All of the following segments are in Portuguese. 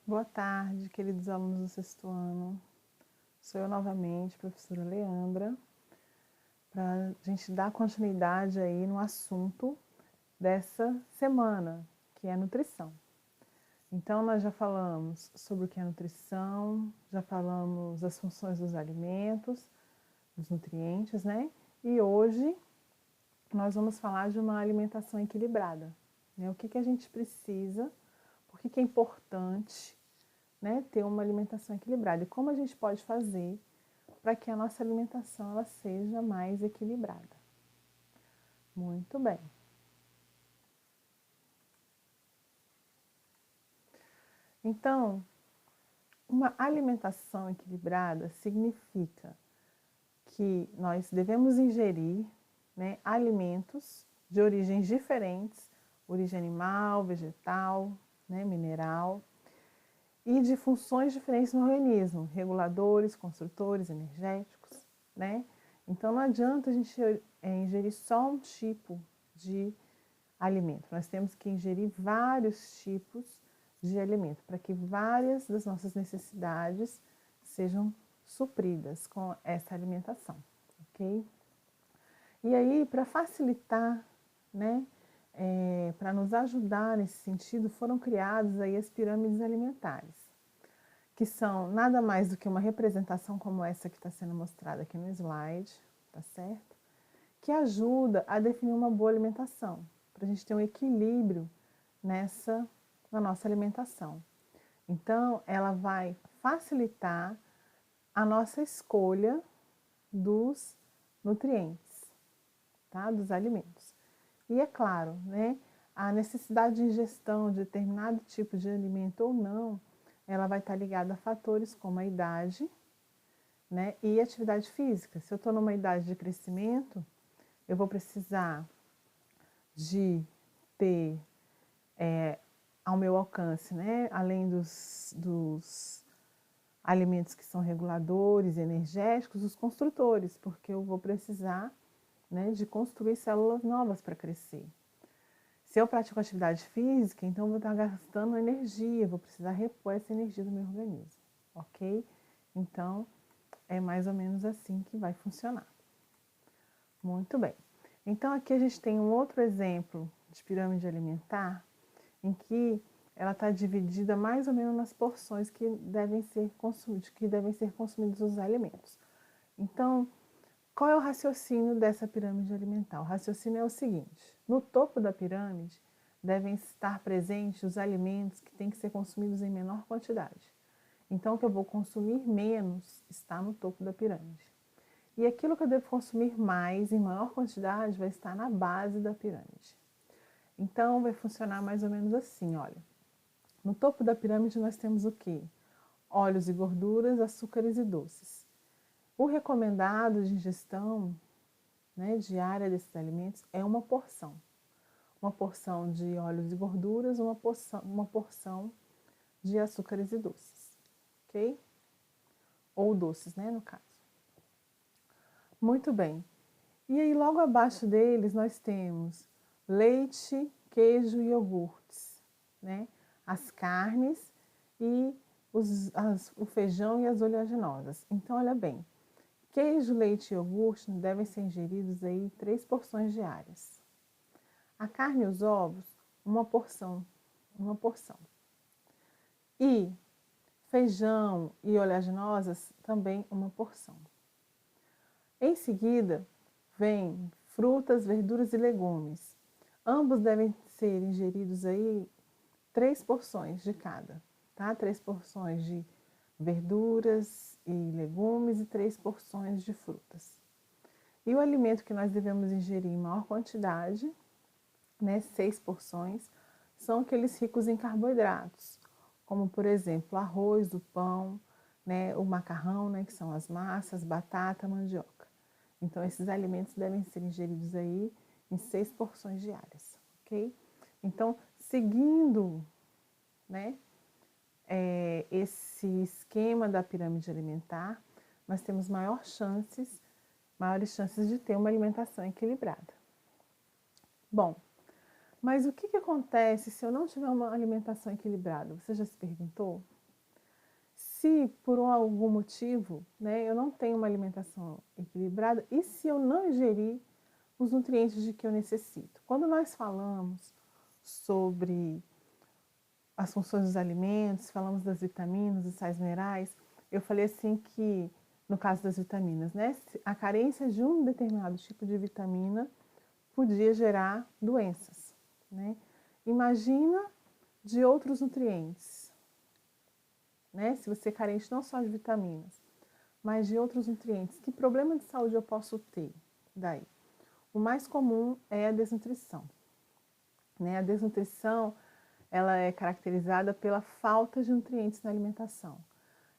Boa tarde, queridos alunos do sexto ano. Sou eu novamente, professora Leandra, para a gente dar continuidade aí no assunto dessa semana, que é nutrição. Então, nós já falamos sobre o que é nutrição, já falamos das funções dos alimentos, dos nutrientes, né? E hoje nós vamos falar de uma alimentação equilibrada, né? O que a gente precisa, por que é importante, né, ter uma alimentação equilibrada e como a gente pode fazer para que a nossa alimentação ela seja mais equilibrada. Muito bem. Então, uma alimentação equilibrada significa que nós devemos ingerir, né, alimentos de origens diferentes, origem animal, vegetal, né, mineral, e de funções diferentes no organismo, reguladores, construtores, energéticos, né? Então não adianta a gente ingerir só um tipo de alimento, nós temos que ingerir vários tipos de alimento para que várias das nossas necessidades sejam supridas com essa alimentação, ok? E aí, para facilitar, né, para nos ajudar nesse sentido, foram criadas aí as pirâmides alimentares, que são nada mais do que uma representação como essa que está sendo mostrada aqui no slide, tá certo? Que ajuda a definir uma boa alimentação, para a gente ter um equilíbrio na nossa alimentação. Então, ela vai facilitar a nossa escolha dos nutrientes, tá? Dos alimentos. E é claro, né, a necessidade de ingestão de determinado tipo de alimento ou não, ela vai estar ligada a fatores como a idade, né, e atividade física. Se eu estou numa idade de crescimento, eu vou precisar de ter ao meu alcance, né, além dos alimentos que são reguladores, energéticos, os construtores, porque eu vou precisar, né, de construir células novas para crescer. Se eu pratico atividade física, então eu vou estar gastando energia, vou precisar repor essa energia do meu organismo, ok? Então, é mais ou menos assim que vai funcionar. Muito bem. Então, aqui a gente tem um outro exemplo de pirâmide alimentar, em que ela está dividida mais ou menos nas porções que devem ser consumidos os alimentos. Então, qual é o raciocínio dessa pirâmide alimentar? O raciocínio é o seguinte: no topo da pirâmide devem estar presentes os alimentos que têm que ser consumidos em menor quantidade. Então, o que eu vou consumir menos está no topo da pirâmide. E aquilo que eu devo consumir mais, em maior quantidade, vai estar na base da pirâmide. Então, vai funcionar mais ou menos assim, olha. No topo da pirâmide nós temos o quê? Óleos e gorduras, açúcares e doces. O recomendado de ingestão, né, diária desses alimentos é uma porção. Uma porção de óleos e gorduras, uma porção de açúcares e doces, ok? Ou doces, né, no caso. Muito bem. E aí logo abaixo deles nós temos leite, queijo e iogurtes, né? As carnes e o feijão e as oleaginosas. Então, olha bem, queijo, leite e iogurte devem ser ingeridos aí 3 porções diárias. A carne e os ovos, uma porção. E feijão e oleaginosas, também uma porção. Em seguida, vem frutas, verduras e legumes. Ambos devem ser ingeridos aí 3 porções de cada, tá? 3 porções de verduras e legumes e 3 porções de frutas. E o alimento que nós devemos ingerir em maior quantidade, né, 6 porções, são aqueles ricos em carboidratos, como por exemplo, o arroz, o pão, né, o macarrão, né, que são as massas, batata, mandioca. Então, esses alimentos devem ser ingeridos aí em 6 porções diárias, ok? Então, seguindo, né, esse esquema da pirâmide alimentar, nós temos maiores chances de ter uma alimentação equilibrada. Bom, mas o que acontece se eu não tiver uma alimentação equilibrada? Você já se perguntou? se por algum motivo, né, eu não tenho uma alimentação equilibrada e se eu não ingerir os nutrientes de que eu necessito. Quando nós falamos sobre as funções dos alimentos, falamos das vitaminas, dos sais minerais, eu falei assim que, no caso das vitaminas, né, a carência de um determinado tipo de vitamina podia gerar doenças, né? Imagina de outros nutrientes, né? Se você é carente não só de vitaminas, mas de outros nutrientes, que problema de saúde eu posso ter daí? O mais comum é a desnutrição, né? A desnutrição, ela é caracterizada pela falta de nutrientes na alimentação.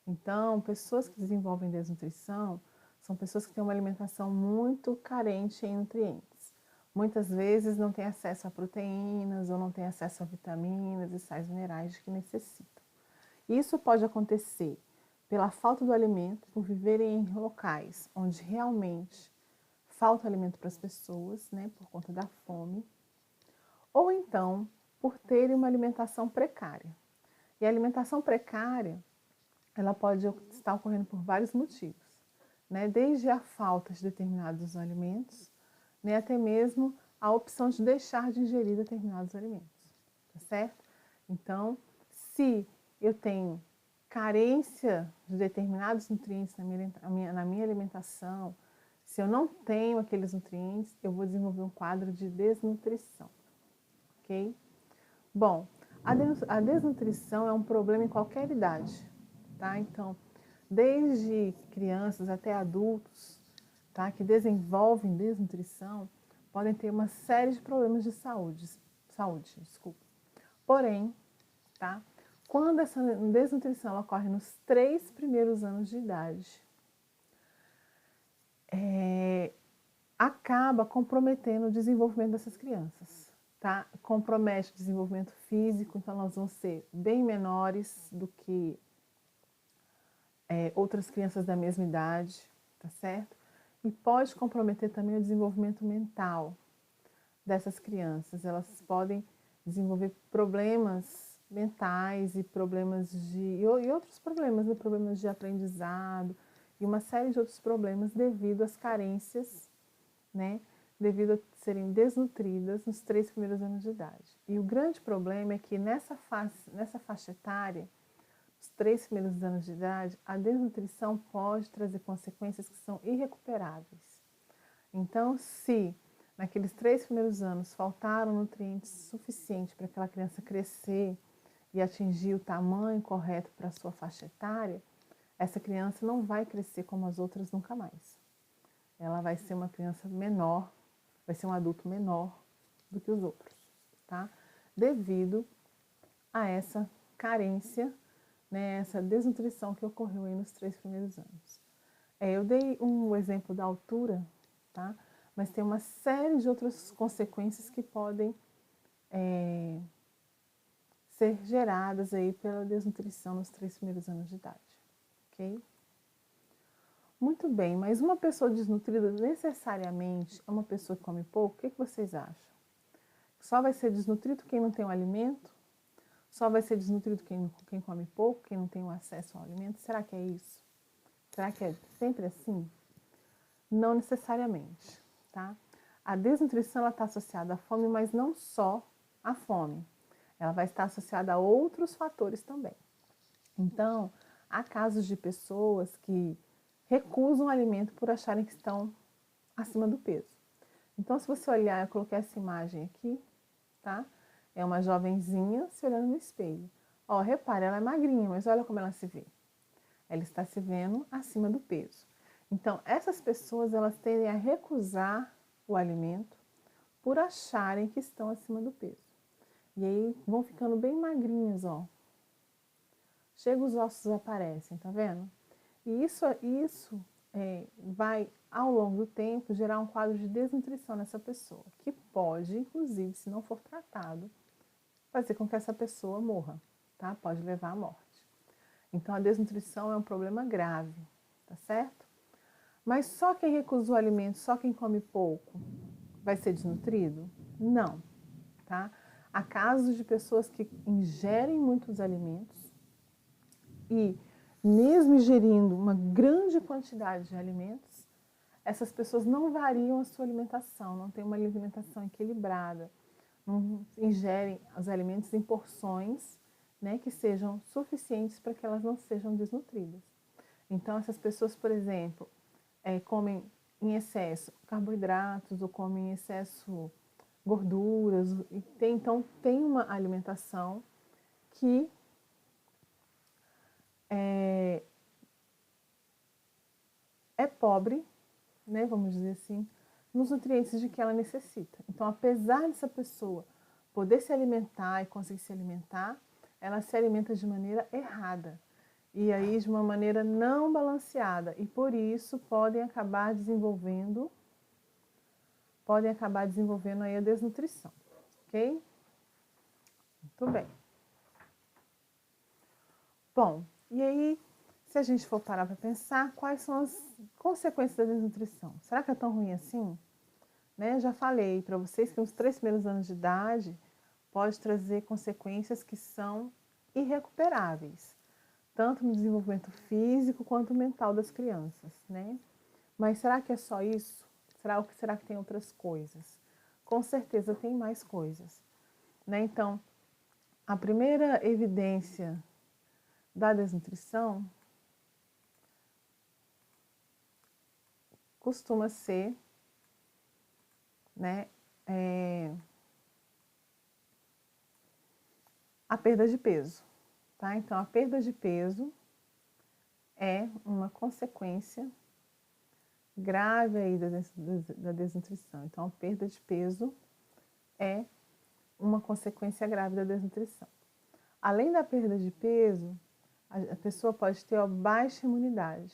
Então, pessoas que desenvolvem desnutrição são pessoas que têm uma alimentação muito carente em nutrientes. Muitas vezes não têm acesso a proteínas ou não têm acesso a vitaminas e sais minerais de que necessitam. Isso pode acontecer pela falta do alimento, por viverem em locais onde realmente falta alimento para as pessoas, né, por conta da fome, ou então por terem uma alimentação precária. E a alimentação precária, ela pode estar ocorrendo por vários motivos, né? Desde a falta de determinados alimentos, né, até mesmo a opção de deixar de ingerir determinados alimentos, tá certo? Então, se eu tenho carência de determinados nutrientes na minha alimentação, se eu não tenho aqueles nutrientes, eu vou desenvolver um quadro de desnutrição, ok? Bom, a desnutrição é um problema em qualquer idade, tá? Então, desde crianças até adultos, tá, que desenvolvem desnutrição, podem ter uma série de problemas de desculpa. Porém, tá, quando essa desnutrição ocorre nos 3 primeiros anos de idade, acaba comprometendo o desenvolvimento dessas crianças, tá? Compromete o desenvolvimento físico, então elas vão ser bem menores do que outras crianças da mesma idade, tá certo? E pode comprometer também o desenvolvimento mental dessas crianças. Elas podem desenvolver problemas mentais e problemas e outros problemas, né? Problemas de aprendizado e uma série de outros problemas devido às carências, né? Devido a serem desnutridas nos 3 primeiros anos de idade. E o grande problema é que nessa faixa etária, os 3 primeiros anos de idade, a desnutrição pode trazer consequências que são irrecuperáveis. Então, se naqueles 3 primeiros anos faltaram nutrientes suficientes para aquela criança crescer e atingir o tamanho correto para a sua faixa etária, essa criança não vai crescer como as outras nunca mais. Ela vai ser uma criança menor, vai ser um adulto menor do que os outros, tá? Devido a essa carência, né, essa desnutrição que ocorreu aí nos 3 primeiros anos. Eu dei um exemplo da altura, tá? Mas tem uma série de outras consequências que podem ser geradas aí pela desnutrição nos 3 primeiros anos de idade, ok? Muito bem, mas uma pessoa desnutrida necessariamente é uma pessoa que come pouco? O que vocês acham? Só vai ser desnutrido quem não tem o alimento? Só vai ser desnutrido quem come pouco, quem não tem o acesso ao alimento? Será que é isso? Será que é sempre assim? Não necessariamente, tá? A desnutrição está associada à fome, mas não só à fome. Ela vai estar associada a outros fatores também. Então, há casos de pessoas que recusam o alimento por acharem que estão acima do peso. Então, se você olhar, eu coloquei essa imagem aqui, tá? É uma jovenzinha se olhando no espelho. Ó, repara, ela é magrinha, mas olha como ela se vê. Ela está se vendo acima do peso. Então, essas pessoas, elas tendem a recusar o alimento por acharem que estão acima do peso. E aí vão ficando bem magrinhas, ó. Chega os ossos aparecem, tá vendo? E isso vai, ao longo do tempo, gerar um quadro de desnutrição nessa pessoa, que pode, inclusive, se não for tratado, fazer com que essa pessoa morra, tá? Pode levar à morte. Então, a desnutrição é um problema grave, tá certo? Mas só quem recusa o alimento, só quem come pouco, vai ser desnutrido? Não, tá? Há casos de pessoas que ingerem muitos alimentos e mesmo ingerindo uma grande quantidade de alimentos, essas pessoas não variam a sua alimentação, não têm uma alimentação equilibrada, não ingerem os alimentos em porções, né, que sejam suficientes para que elas não sejam desnutridas. Então, essas pessoas, por exemplo, comem em excesso carboidratos ou comem em excesso gorduras, então tem uma alimentação que é pobre, né, vamos dizer assim, nos nutrientes de que ela necessita. Então, apesar dessa pessoa poder se alimentar e conseguir se alimentar, ela se alimenta de maneira errada. E aí de uma maneira não balanceada. E por isso podem acabar desenvolvendo aí a desnutrição. Ok? Muito bem. Bom, e aí, se a gente for parar para pensar, quais são as consequências da desnutrição? Será que é tão ruim assim? Né? Já falei para vocês que nos 3 primeiros anos de idade pode trazer consequências que são irrecuperáveis, tanto no desenvolvimento físico quanto mental das crianças, né? Mas será que é só isso? Será que tem outras coisas? Com certeza tem mais coisas, né? Então, a primeira evidência da desnutrição costuma ser, né, a perda de peso, tá? Então, a perda de peso é uma consequência grave aí da desnutrição. Então, a perda de peso é uma consequência grave da desnutrição. Além da perda de peso, a pessoa pode ter baixa imunidade.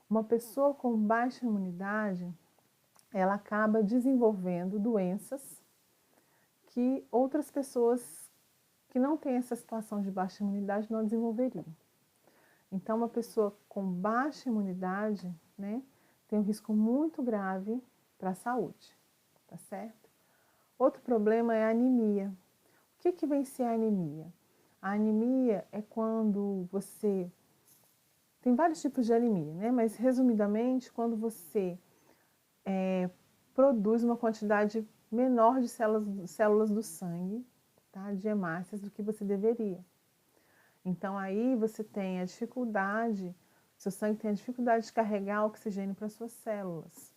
Uma pessoa com baixa imunidade, ela acaba desenvolvendo doenças que outras pessoas que não têm essa situação de baixa imunidade não desenvolveriam. Então, uma pessoa com baixa imunidade, né, tem um risco muito grave para a saúde, tá certo? Outro problema é a anemia. O que vem ser a anemia? A anemia é quando você... Tem vários tipos de anemia, né? Mas resumidamente, quando você produz uma quantidade menor de células do sangue, tá? De hemácias, do que você deveria. Então aí você tem a dificuldade, seu sangue tem a dificuldade de carregar oxigênio para suas células.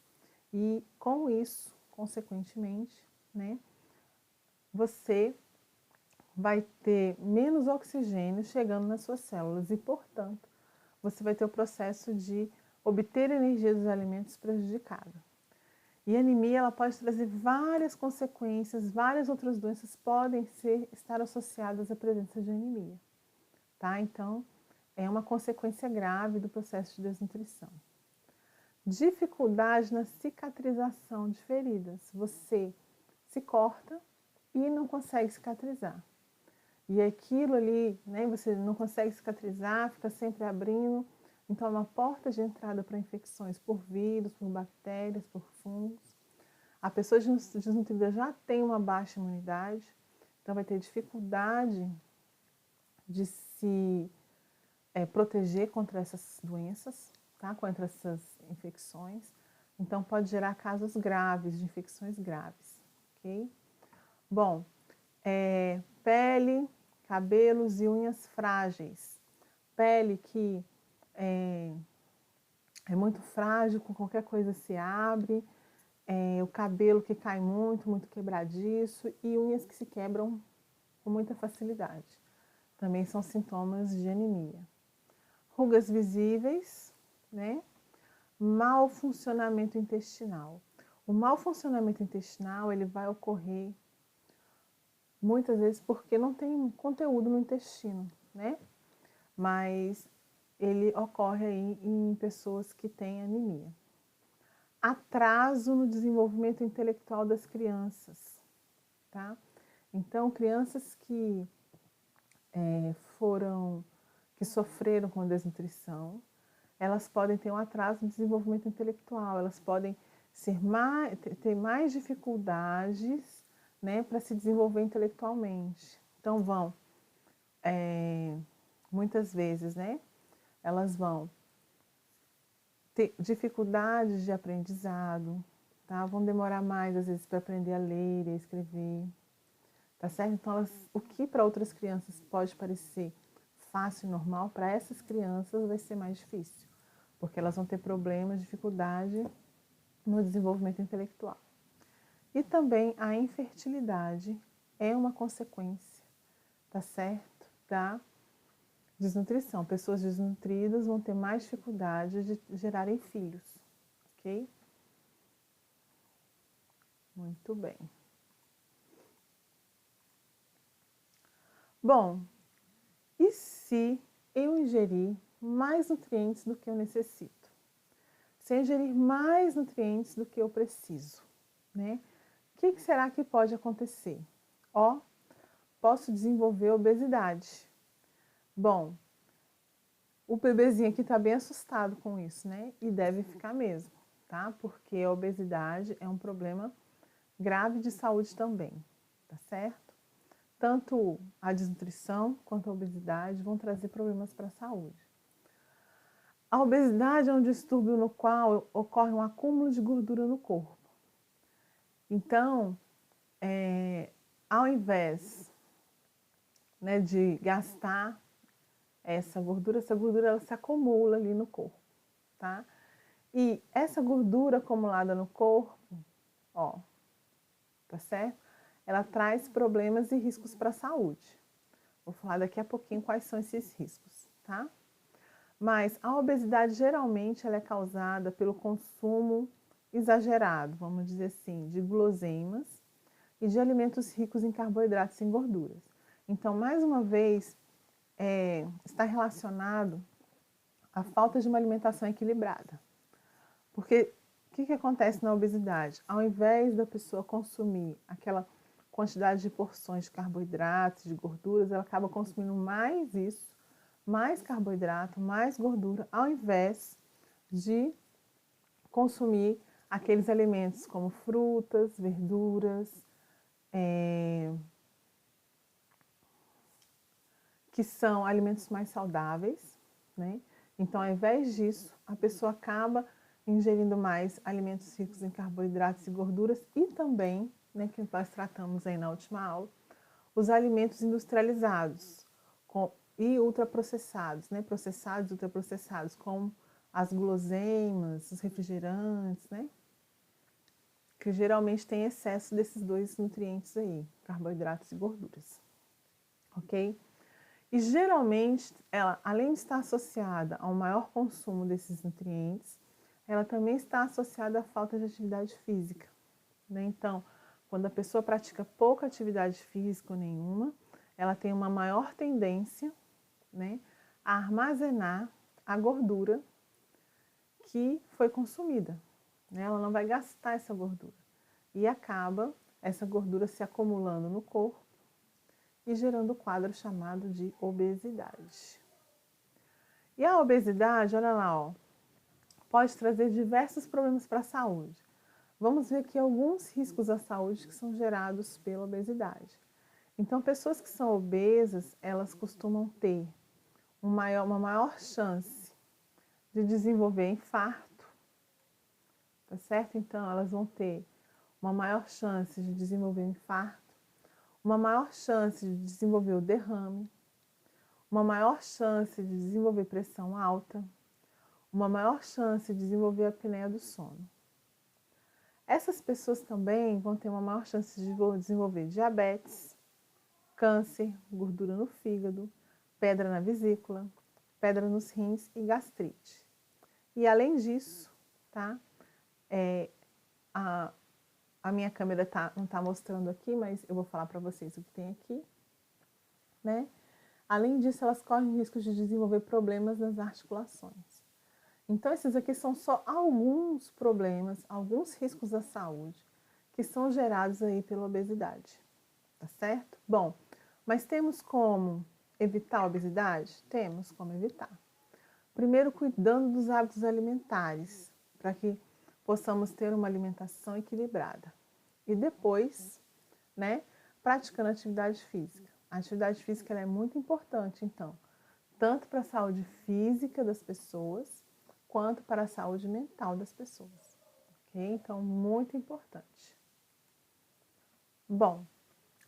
E com isso, consequentemente, né, você vai ter menos oxigênio chegando nas suas células e, portanto, você vai ter o processo de obter energia dos alimentos prejudicado. E a anemia ela pode trazer várias consequências, várias outras doenças podem estar associadas à presença de anemia. Tá? Então, é uma consequência grave do processo de desnutrição. Dificuldade na cicatrização de feridas. Você se corta e não consegue cicatrizar. E aquilo ali, né, você não consegue cicatrizar, fica sempre abrindo. Então, é uma porta de entrada para infecções por vírus, por bactérias, por fungos. A pessoa desnutrida já tem uma baixa imunidade, então vai ter dificuldade de se proteger contra essas doenças, tá? Contra essas infecções. Então, pode gerar casos graves, de infecções graves, ok? Bom, pele, cabelos e unhas frágeis. Pele que é muito frágil, com qualquer coisa se abre, o cabelo que cai muito quebradiço e unhas que se quebram com muita facilidade. Também são sintomas de anemia. Rugas visíveis, né? Mau funcionamento intestinal. O mau funcionamento intestinal ele vai ocorrer muitas vezes porque não tem conteúdo no intestino, né? Mas ele ocorre aí em pessoas que têm anemia. Atraso no desenvolvimento intelectual das crianças, tá? Então, crianças que que sofreram com desnutrição, elas podem ter um atraso no desenvolvimento intelectual, elas podem ter mais dificuldades, né, para se desenvolver intelectualmente. Então, muitas vezes, né, elas vão ter dificuldades de aprendizado, tá? Vão demorar mais, às vezes, para aprender a ler e a escrever, tá certo? Então, o que para outras crianças pode parecer fácil e normal, para essas crianças vai ser mais difícil, porque elas vão ter problemas, dificuldade no desenvolvimento intelectual. E também a infertilidade é uma consequência, tá certo? Da desnutrição. Pessoas desnutridas vão ter mais dificuldade de gerarem filhos, ok? Muito bem. Bom, e se eu ingerir mais nutrientes do que eu necessito? Se eu ingerir mais nutrientes do que eu preciso, né? O que será que pode acontecer? Ó, posso desenvolver obesidade. Bom, o bebezinho aqui está bem assustado com isso, né? E deve ficar mesmo, tá? Porque a obesidade é um problema grave de saúde também, tá certo? Tanto a desnutrição quanto a obesidade vão trazer problemas para a saúde. A obesidade é um distúrbio no qual ocorre um acúmulo de gordura no corpo. Então, ao invés, né, de gastar essa gordura ela se acumula ali no corpo, tá? E essa gordura acumulada no corpo, ó, tá certo? Ela traz problemas e riscos para a saúde. Vou falar daqui a pouquinho quais são esses riscos, tá? Mas a obesidade geralmente ela é causada pelo consumo exagerado, vamos dizer assim, de guloseimas e de alimentos ricos em carboidratos e em gorduras. Então, mais uma vez, está relacionado à falta de uma alimentação equilibrada. Porque o que acontece na obesidade? Ao invés da pessoa consumir aquela quantidade de porções de carboidratos, de gorduras, ela acaba consumindo mais isso, mais carboidrato, mais gordura, ao invés de consumir aqueles alimentos como frutas, verduras, que são alimentos mais saudáveis, né? Então, ao invés disso, a pessoa acaba ingerindo mais alimentos ricos em carboidratos e gorduras e também, né, que nós tratamos aí na última aula, os alimentos industrializados e ultraprocessados, né? Processados e ultraprocessados, como as guloseimas, os refrigerantes, né? Que geralmente tem excesso desses dois nutrientes aí, carboidratos e gorduras, ok? E geralmente, ela, além de estar associada ao maior consumo desses nutrientes, ela também está associada à falta de atividade física, né? Então, quando a pessoa pratica pouca atividade física ou nenhuma, ela tem uma maior tendência, né, a armazenar a gordura que foi consumida, né? Ela não vai gastar essa gordura. E acaba essa gordura se acumulando no corpo e gerando o quadro chamado de obesidade. E a obesidade, olha lá, ó, pode trazer diversos problemas para a saúde. Vamos ver aqui alguns riscos à saúde que são gerados pela obesidade. Então, pessoas que são obesas, elas costumam ter uma maior chance de desenvolver infarto, tá certo? Então, elas vão ter uma maior chance de desenvolver infarto, uma maior chance de desenvolver o derrame, uma maior chance de desenvolver pressão alta, uma maior chance de desenvolver a apneia do sono. Essas pessoas também vão ter uma maior chance de desenvolver diabetes, câncer, gordura no fígado, pedra na vesícula, pedra nos rins e gastrite. E além disso, tá? A minha câmera não está mostrando aqui, mas eu vou falar para vocês o que tem aqui, né? Além disso, elas correm risco de desenvolver problemas nas articulações. Então, esses aqui são só alguns problemas, alguns riscos da saúde que são gerados aí pela obesidade, tá certo? Bom, mas temos como evitar a obesidade? Temos como evitar. Primeiro, cuidando dos hábitos alimentares, para que possamos ter uma alimentação equilibrada. E depois, né, praticando atividade física. A atividade física é muito importante, então, tanto para a saúde física das pessoas, quanto para a saúde mental das pessoas. Ok? Então, muito importante. Bom,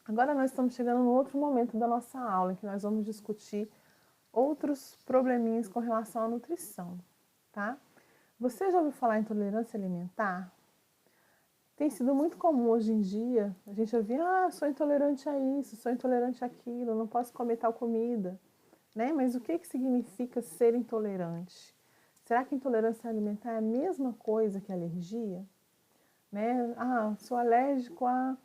agora nós estamos chegando no outro momento da nossa aula, em que nós vamos discutir outros probleminhas com relação à nutrição, tá? Você já ouviu falar em intolerância alimentar? Tem sido muito comum hoje em dia a gente ouvir, sou intolerante a isso, sou intolerante àquilo, não posso comer tal comida, né? Mas o que significa ser intolerante? Será que intolerância alimentar é a mesma coisa que alergia? Né? Sou alérgico a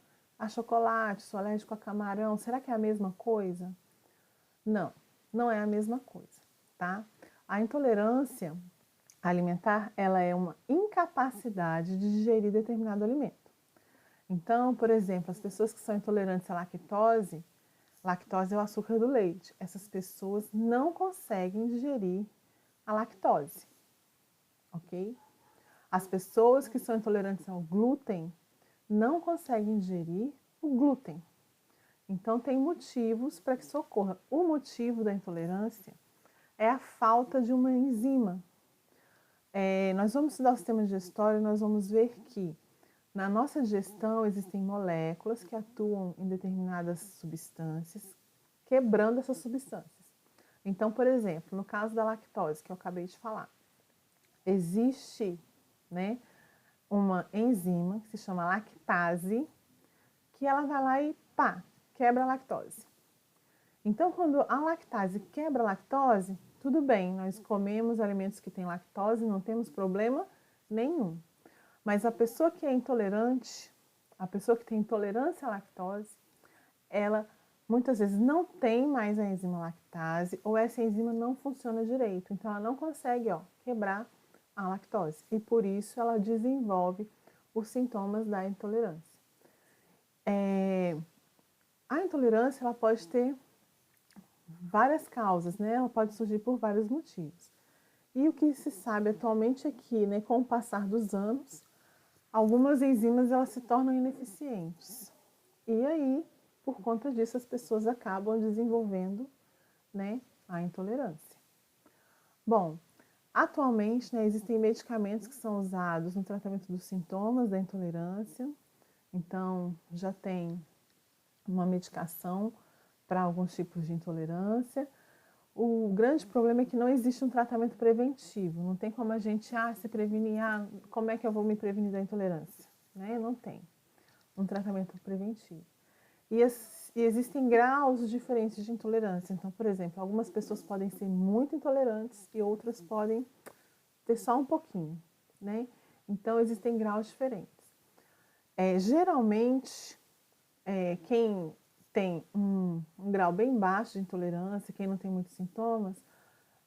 chocolate, sou alérgico a camarão, será que é a mesma coisa? Não, não é a mesma coisa, tá? A intolerância alimentar, ela é uma incapacidade de digerir determinado alimento. Então, por exemplo, as pessoas que são intolerantes à lactose, lactose é o açúcar do leite, essas pessoas não conseguem digerir a lactose, ok? As pessoas que são intolerantes ao glúten não conseguem digerir o glúten. Então, tem motivos para que isso ocorra. O motivo da intolerância é a falta de uma enzima. Nós vamos estudar o sistema digestório e nós vamos ver que na nossa digestão existem moléculas que atuam em determinadas substâncias, quebrando essas substâncias. Então, por exemplo, no caso da lactose, que eu acabei de falar, existe, né, uma enzima que se chama lactase, que ela vai lá e quebra a lactose. Então, quando a lactase quebra a lactose, tudo bem, nós comemos alimentos que têm lactose, não temos problema nenhum. Mas a pessoa que é intolerante, a pessoa que tem intolerância à lactose, ela muitas vezes não tem mais a enzima lactase ou essa enzima não funciona direito. Então, ela não consegue quebrar a lactose e por isso ela desenvolve os sintomas da intolerância. A intolerância ela pode ter várias causas, né? Ela pode surgir por vários motivos. E o que se sabe atualmente é que, né, com o passar dos anos, algumas enzimas elas se tornam ineficientes. E aí, por conta disso, as pessoas acabam desenvolvendo, né, a intolerância. Bom, atualmente, né, existem medicamentos que são usados no tratamento dos sintomas da intolerância. Então, já tem uma medicação para alguns tipos de intolerância. O grande problema é que não existe um tratamento preventivo. Não tem como a gente se prevenir. Como é que eu vou me prevenir da intolerância? Né? Não tem um tratamento preventivo. E existem graus diferentes de intolerância. Então, por exemplo, algumas pessoas podem ser muito intolerantes e outras podem ter só um pouquinho, né? Então, existem graus diferentes. Geralmente, quem tem um grau bem baixo de intolerância, quem não tem muitos sintomas,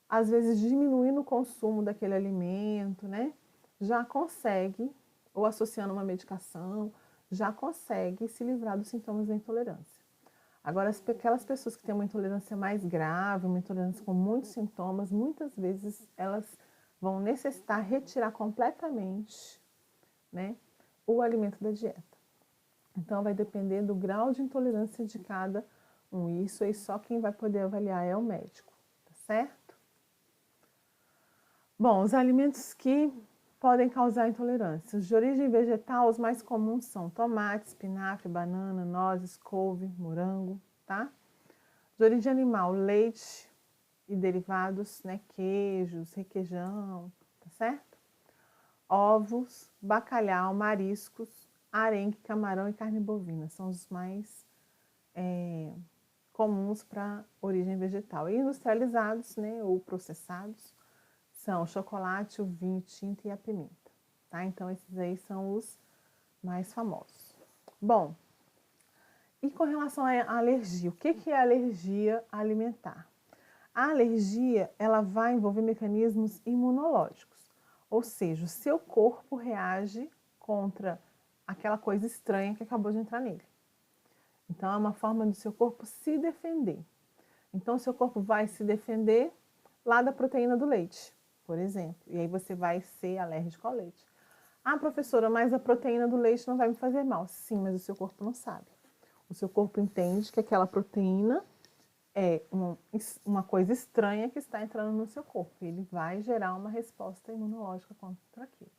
às vezes diminuindo o consumo daquele alimento, né? Já consegue, ou associando uma medicação, já consegue se livrar dos sintomas da intolerância. Agora, aquelas pessoas que têm uma intolerância mais grave, uma intolerância com muitos sintomas, muitas vezes elas vão necessitar retirar completamente, né, o alimento da dieta. Então, vai depender do grau de intolerância de cada um. Isso aí só quem vai poder avaliar é o médico, tá certo? Bom, os alimentos que podem causar intolerância. Os de origem vegetal, os mais comuns são tomate, espinafre, banana, nozes, couve, morango, tá? De origem animal, leite e derivados, né? Queijos, requeijão, tá certo? Ovos, bacalhau, mariscos, arenque, camarão e carne bovina. São os mais comuns para origem vegetal. E industrializados, né? Ou processados, são o chocolate, o vinho tinto e a pimenta, tá? Então, esses aí são os mais famosos. Bom, e com relação à alergia, o que é alergia alimentar? A alergia, ela vai envolver mecanismos imunológicos, ou seja, o seu corpo reage contra aquela coisa estranha que acabou de entrar nele. Então, é uma forma do seu corpo se defender. Então, o seu corpo vai se defender lá da proteína do leite, por exemplo. E aí você vai ser alérgico ao leite. Professora, mas a proteína do leite não vai me fazer mal. Sim, mas o seu corpo não sabe. O seu corpo entende que aquela proteína é uma coisa estranha que está entrando no seu corpo. Ele vai gerar uma resposta imunológica contra aquilo.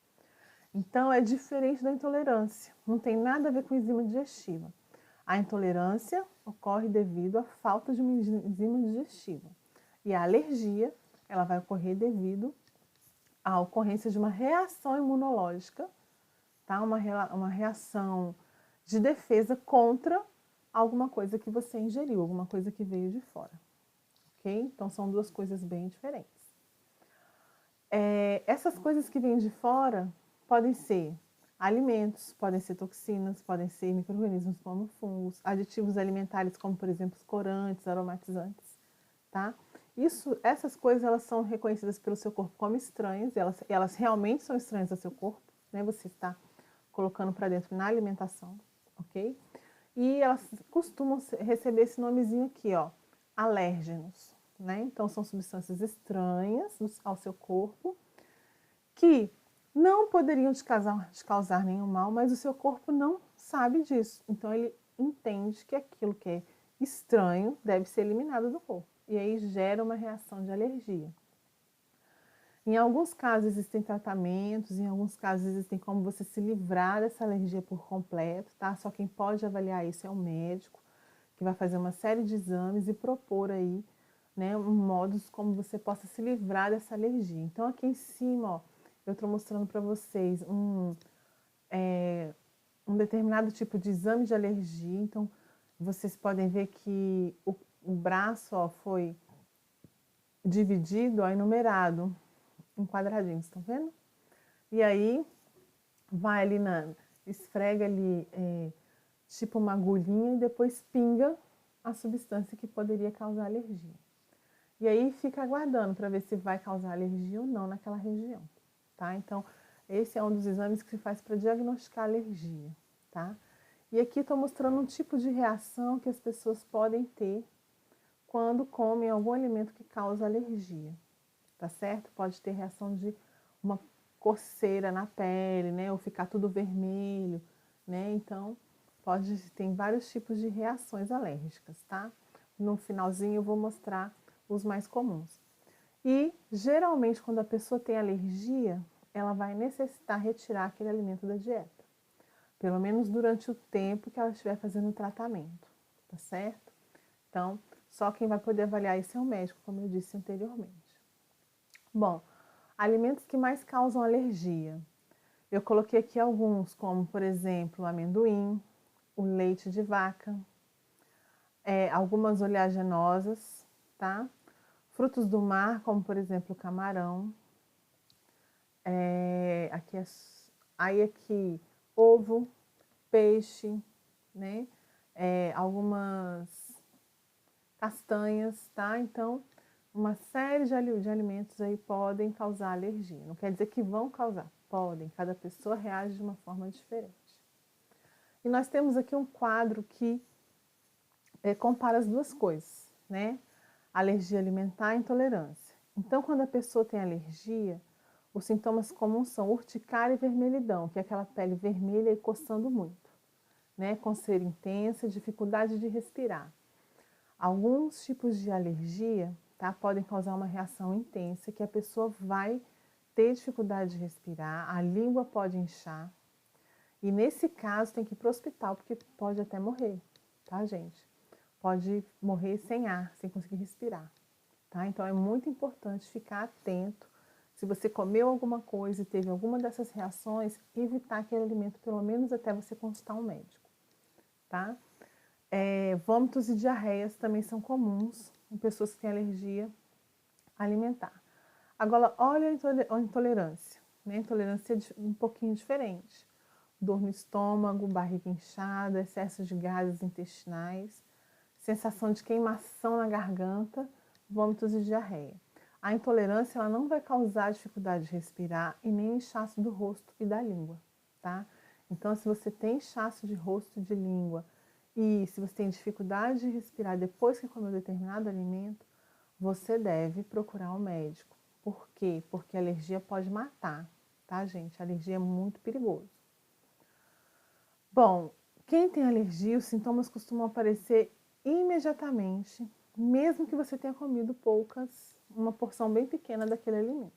Então, é diferente da intolerância. Não tem nada a ver com enzima digestiva. A intolerância ocorre devido à falta de uma enzima digestiva. E a alergia, ela vai ocorrer devido à ocorrência de uma reação imunológica, tá? Uma reação de defesa contra alguma coisa que você ingeriu, alguma coisa que veio de fora, ok? Então, são duas coisas bem diferentes. Essas coisas que vêm de fora podem ser alimentos, podem ser toxinas, podem ser micro-organismos como fungos, aditivos alimentares como, por exemplo, os corantes, aromatizantes, tá? Essas coisas, elas são reconhecidas pelo seu corpo como estranhas, elas realmente são estranhas ao seu corpo, né? Você está colocando para dentro na alimentação, ok? E elas costumam receber esse nomezinho aqui, ó, alérgenos, né? Então, são substâncias estranhas ao seu corpo que não poderiam te causar nenhum mal, mas o seu corpo não sabe disso. Então, ele entende que aquilo que é estranho deve ser eliminado do corpo. E aí gera uma reação de alergia. Em alguns casos existem tratamentos, em alguns casos existem como você se livrar dessa alergia por completo, tá? Só quem pode avaliar isso é o médico, que vai fazer uma série de exames e propor aí, né, modos como você possa se livrar dessa alergia. Então, aqui em cima, ó, eu estou mostrando para vocês um determinado tipo de exame de alergia. Então, vocês podem ver que o braço, ó, foi dividido, ó, enumerado em quadradinhos, estão vendo? E aí, vai ali esfrega ali, tipo uma agulhinha e depois pinga a substância que poderia causar alergia. E aí fica aguardando para ver se vai causar alergia ou não naquela região, tá? Então, esse é um dos exames que se faz para diagnosticar alergia, tá? E aqui estou mostrando um tipo de reação que as pessoas podem ter quando comem algum alimento que causa alergia, tá certo? Pode ter reação de uma coceira na pele, né? Ou ficar tudo vermelho, né? Então, tem vários tipos de reações alérgicas, tá? No finalzinho eu vou mostrar os mais comuns. E, geralmente, quando a pessoa tem alergia, ela vai necessitar retirar aquele alimento da dieta. Pelo menos durante o tempo que ela estiver fazendo o tratamento, tá certo? Então, só quem vai poder avaliar isso é o médico, como eu disse anteriormente. Bom, alimentos que mais causam alergia. Eu coloquei aqui alguns, como, por exemplo, o amendoim, o leite de vaca, algumas oleaginosas, tá? Frutos do mar, como por exemplo o camarão. Aqui ovo, peixe, né? Algumas castanhas, tá? Então, uma série de alimentos aí podem causar alergia. Não quer dizer que vão causar, podem. Cada pessoa reage de uma forma diferente. E nós temos aqui um quadro que compara as duas coisas, né? Alergia alimentar e intolerância. Então, quando a pessoa tem alergia, os sintomas comuns são urticária e vermelhidão, que é aquela pele vermelha e coçando muito, né? Coceira intensa, dificuldade de respirar. Alguns tipos de alergia, tá, podem causar uma reação intensa, que a pessoa vai ter dificuldade de respirar, a língua pode inchar, e nesse caso tem que ir para o hospital, porque pode até morrer, tá, gente? Pode morrer sem ar, sem conseguir respirar, tá? Então é muito importante ficar atento. Se você comeu alguma coisa e teve alguma dessas reações, evitar aquele alimento pelo menos até você consultar um médico, tá? Vômitos e diarreias também são comuns em pessoas que têm alergia alimentar. Agora, olha a intolerância, né? A intolerância é um pouquinho diferente. Dor no estômago, barriga inchada, excesso de gases intestinais, sensação de queimação na garganta, vômitos e diarreia. A intolerância ela não vai causar dificuldade de respirar e nem inchaço do rosto e da língua, tá? Então, se você tem inchaço de rosto e de língua e se você tem dificuldade de respirar depois que comeu determinado alimento, você deve procurar um médico. Por quê? Porque a alergia pode matar, tá, gente? A alergia é muito perigoso. Bom, quem tem alergia, os sintomas costumam aparecer imediatamente, mesmo que você tenha comido uma porção bem pequena daquele alimento.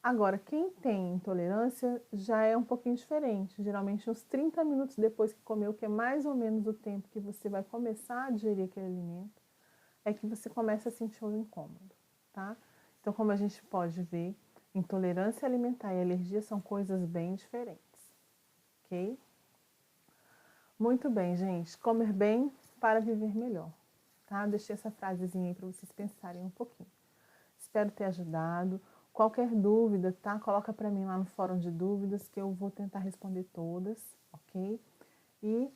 Agora, quem tem intolerância já é um pouquinho diferente. Geralmente, uns 30 minutos depois que comeu, que é mais ou menos o tempo que você vai começar a digerir aquele alimento, é que você começa a sentir um incômodo, tá? Então, como a gente pode ver, intolerância alimentar e alergia são coisas bem diferentes, ok? Muito bem, gente. Comer bem para viver melhor, tá? Deixei essa frasezinha aí para vocês pensarem um pouquinho. Espero ter ajudado. Qualquer dúvida, tá? Coloca para mim lá no fórum de dúvidas que eu vou tentar responder todas, ok? E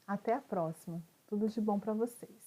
até a próxima. Tudo de bom para vocês.